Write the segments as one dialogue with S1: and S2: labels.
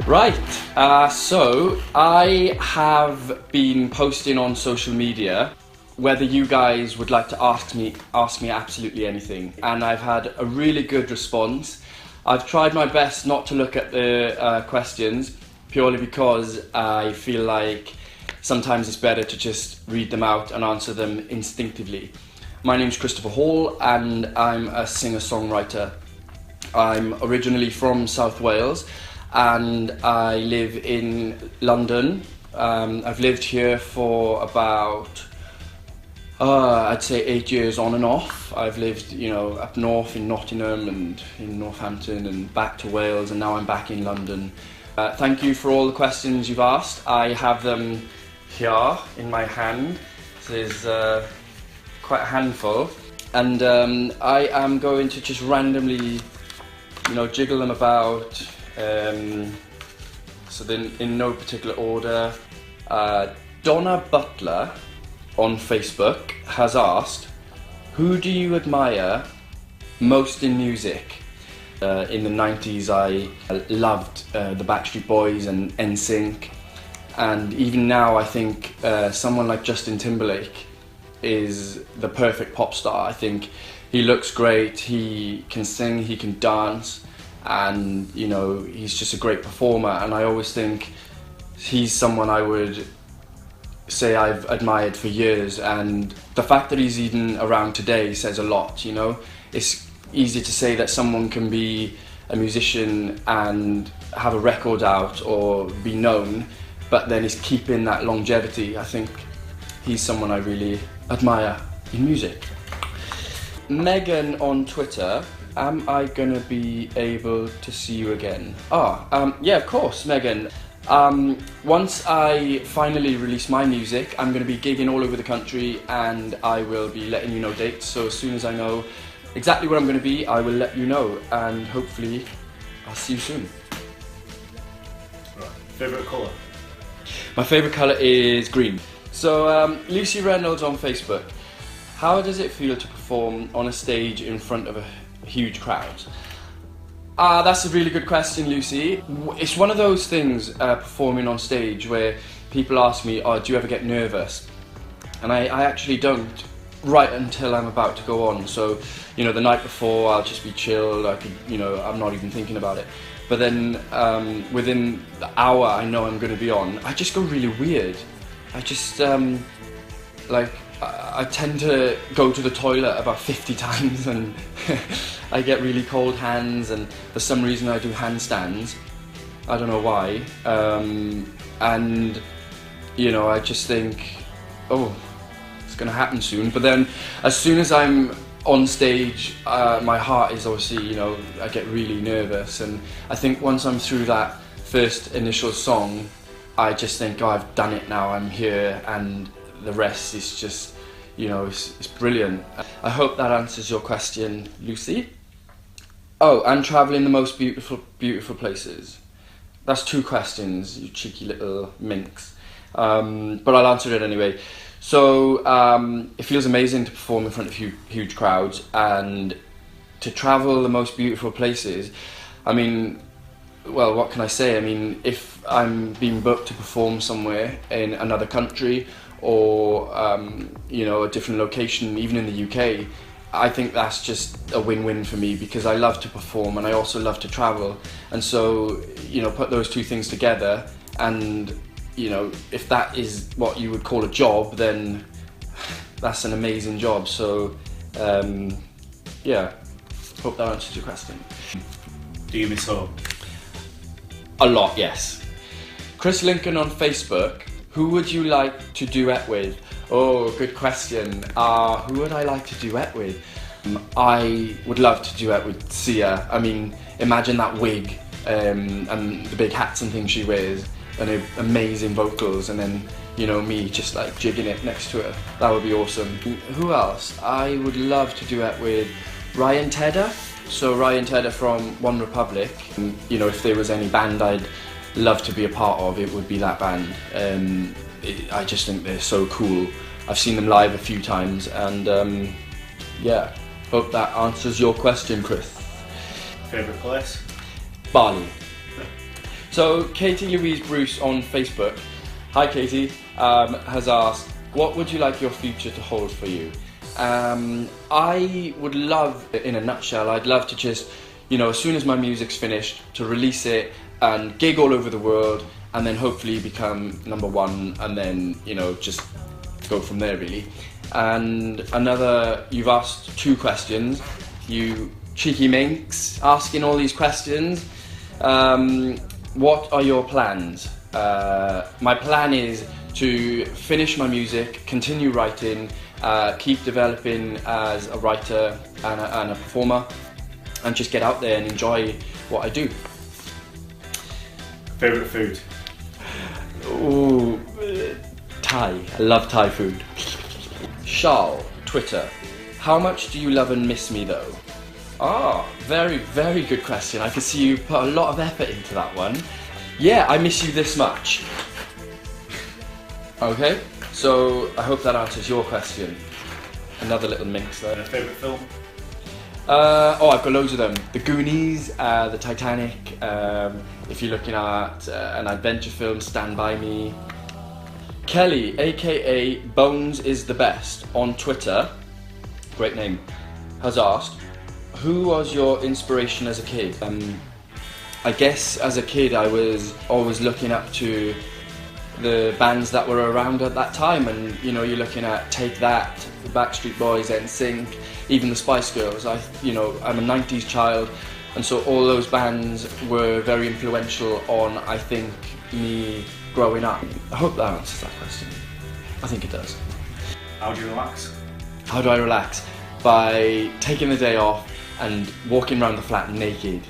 S1: Right, so I have been posting on social media whether you guys would like to ask me absolutely anything, and I've had a really good response. I've tried my best not to look at the questions purely because I feel like sometimes it's better to just read them out and answer them instinctively. My name's Christopher Hall and I'm a singer-songwriter. I'm originally from South Wales and I live in London. I've lived here for about, I'd say 8 years on and off. I've lived, up north in Nottingham and in Northampton and back to Wales, and now I'm back in London. Thank you for all the questions you've asked. I have them here in my hand. There's quite a handful, and I am going to just randomly, jiggle them about. So then, in no particular order, Donna Butler on Facebook has asked, who do you admire most in music? In the 90s I loved the Backstreet Boys and NSYNC, and even now I think someone like Justin Timberlake is the perfect pop star. I think he looks great, he can sing, he can dance, and he's just a great performer, and I always think he's someone I would say I've admired for years, and the fact that he's even around today says a lot. It's easy to say that someone can be a musician and have a record out or be known, but then he's keeping that longevity. I think he's someone I really admire in music. Megan on Twitter, am I gonna be able to see you again? Yeah, of course, Megan. Once I finally release my music, I'm gonna be gigging all over the country and I will be letting you know dates. So as soon as I know exactly where I'm gonna be, I will let you know, and hopefully I'll see you soon.
S2: Right. Favourite colour?
S1: My favourite colour is green. So, Lucy Reynolds on Facebook. How does it feel to perform on a stage in front of a huge crowd? That's a really good question, Lucy. It's one of those things, performing on stage, where people ask me, do you ever get nervous? And I actually don't, right until I'm about to go on. So, the night before I'll just be chill, I'm not even thinking about it. But then within the hour I know I'm going to be on, I just go really weird. I just, I tend to go to the toilet about 50 times and I get really cold hands, and for some reason I do handstands. I don't know why. And, I just think, it's going to happen soon. But then as soon as I'm on stage, my heart is obviously, I get really nervous. And I think once I'm through that first initial song, I just think, I've done it now, I'm here, and the rest is just, it's brilliant. I hope that answers your question, Lucy. And travelling the most beautiful places. That's 2 questions, you cheeky little minx. But I'll answer it anyway. So, it feels amazing to perform in front of huge crowds, and to travel the most beautiful places. Well, what can I say? If I'm being booked to perform somewhere in another country or, a different location, even in the UK, I think that's just a win-win for me, because I love to perform and I also love to travel. And so, put those 2 things together, and, if that is what you would call a job, then that's an amazing job. So, yeah, hope that answers your question.
S2: Do you miss home?
S1: A lot, yes. Chris Lincoln on Facebook, who would you like to duet with? Oh, good question. Who would I like to duet with? I would love to duet with Sia. Imagine that wig and the big hats and things she wears, and her amazing vocals, and then, me just like jigging it next to her. That would be awesome. Who else? I would love to duet with Ryan Tedder. So Ryan Tedder from One Republic. If there was any band I'd love to be a part of, it would be that band. I just think they're so cool. I've seen them live a few times, and yeah, hope that answers your question, Chris.
S2: Favourite place?
S1: Bali. So Katie Louise Bruce on Facebook, hi Katie, has asked, what would you like your future to hold for you? I would love, in a nutshell, I'd love to just, as soon as my music's finished, to release it and gig all over the world, and then hopefully become #1, and then, just go from there really. And you've asked 2 questions, you cheeky minx, asking all these questions. What are your plans? My plan is to finish my music, continue writing, keep developing as a writer and a performer, and just get out there and enjoy what I do.
S2: Favourite food?
S1: Ooh, Thai. I love Thai food. Charles, Twitter. How much do you love and miss me though? Very, very good question. I can see you put a lot of effort into that one. Yeah, I miss you this much. Okay, so I hope that answers your question. Another little minx there.
S2: Favourite film?
S1: I've got loads of them. The Goonies, the Titanic, if you're looking at an adventure film, Stand By Me. Kelly, aka Bones is the Best, on Twitter, great name, has asked, who was your inspiration as a kid? I guess as a kid I was always looking up to the bands that were around at that time, and you're looking at Take That, the Backstreet Boys, NSYNC, even the Spice Girls. I'm a 90s child, and so all those bands were very influential on, I think, me growing up. I hope that answers that question. I think it does.
S2: How do you relax?
S1: How do I relax? By taking the day off and walking around the flat naked.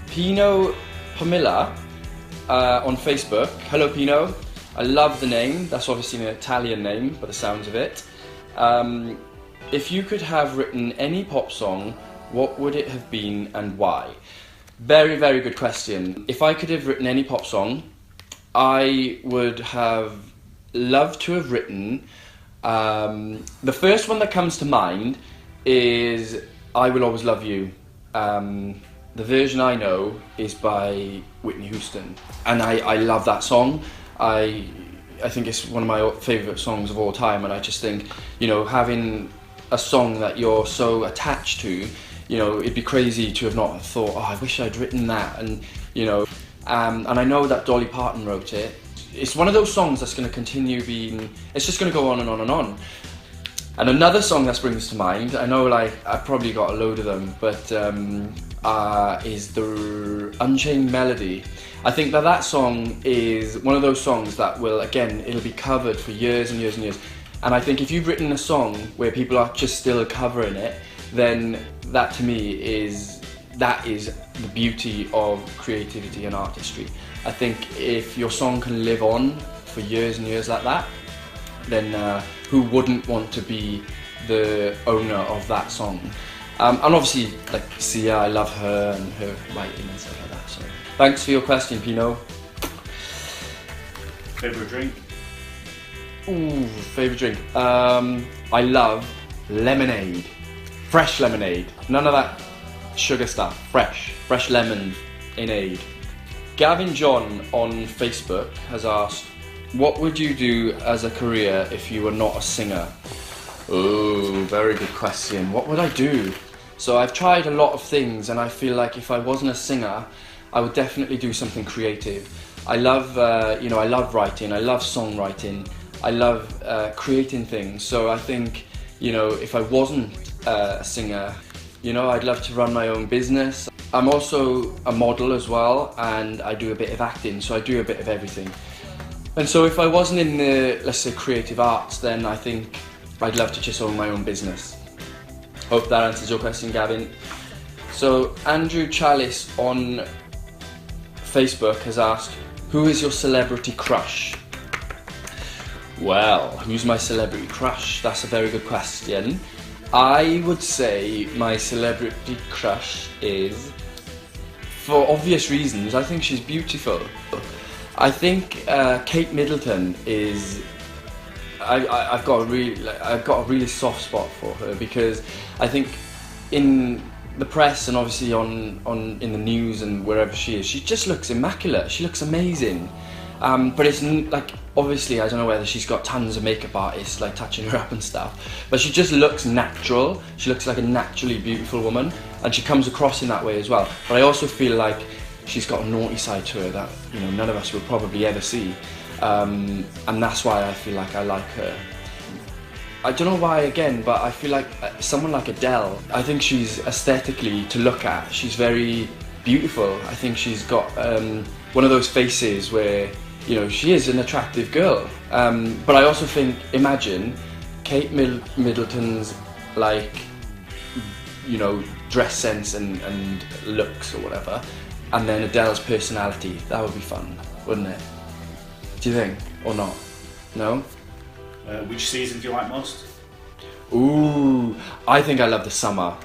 S1: Pino Pamela on Facebook. Hello Pino. I love the name. That's obviously an Italian name by the sounds of it. If you could have written any pop song, what would it have been and why? Very, very good question. If I could have written any pop song, I would have loved to have written, the first one that comes to mind is I Will Always Love You. The version I know is by Whitney Houston, and I love that song. I think it's one of my favourite songs of all time, and I just think, having a song that you're so attached to, it'd be crazy to have not thought, I wish I'd written that, and and I know that Dolly Parton wrote it. It's one of those songs that's going to continue being, it's just going to go on and on and on. And another song that springs to mind, I know I've probably got a load of them, but is the Unchained Melody. I think that song is one of those songs that will, again, it'll be covered for years and years and years. And I think if you've written a song where people are just still covering it, then that to me is the beauty of creativity and artistry. I think if your song can live on for years and years like that, then who wouldn't want to be the owner of that song? And obviously, Sia, I love her and her writing and stuff like that. So, thanks for your question, Pino.
S2: Favourite drink?
S1: Ooh, favourite drink. I love lemonade. Fresh lemonade. None of that sugar stuff. Fresh lemon in aid. Gavin John on Facebook has asked, what would you do as a career if you were not a singer? Oh, very good question. What would I do? So I've tried a lot of things, and I feel like if I wasn't a singer, I would definitely do something creative. I love, I love writing, I love songwriting, I love creating things. So I think, if I wasn't a singer, I'd love to run my own business. I'm also a model as well, and I do a bit of acting, so I do a bit of everything. And so if I wasn't in the, let's say, creative arts, then I think I'd love to just own my own business. Hope that answers your question, Gavin. So Andrew Chalice on Facebook has asked, who is your celebrity crush? Well, who's my celebrity crush? That's a very good question. I would say my celebrity crush is, for obvious reasons, I think she's beautiful. I think Kate Middleton is, I've got a really soft spot for her, because I think in the press and obviously on in the news and wherever she is, she just looks immaculate. She looks amazing. But it's like, obviously, I don't know whether she's got tons of makeup artists like touching her up and stuff, but she just looks natural. She looks like a naturally beautiful woman, and she comes across in that way as well. But I also feel like she's got a naughty side to her that, you know, none of us will probably ever see, and that's why I feel like I like her. I don't know why again, but I feel like someone like Adele, I think she's aesthetically to look at, she's very beautiful. I think she's got one of those faces where, you know, she is an attractive girl. But I also think, imagine Kate Middleton's, like, you know, dress sense and looks or whatever, and then Adele's personality. That would be fun, wouldn't it? Do you think? Or not? No?
S2: Which season do you like most?
S1: Ooh, I think I love the summer.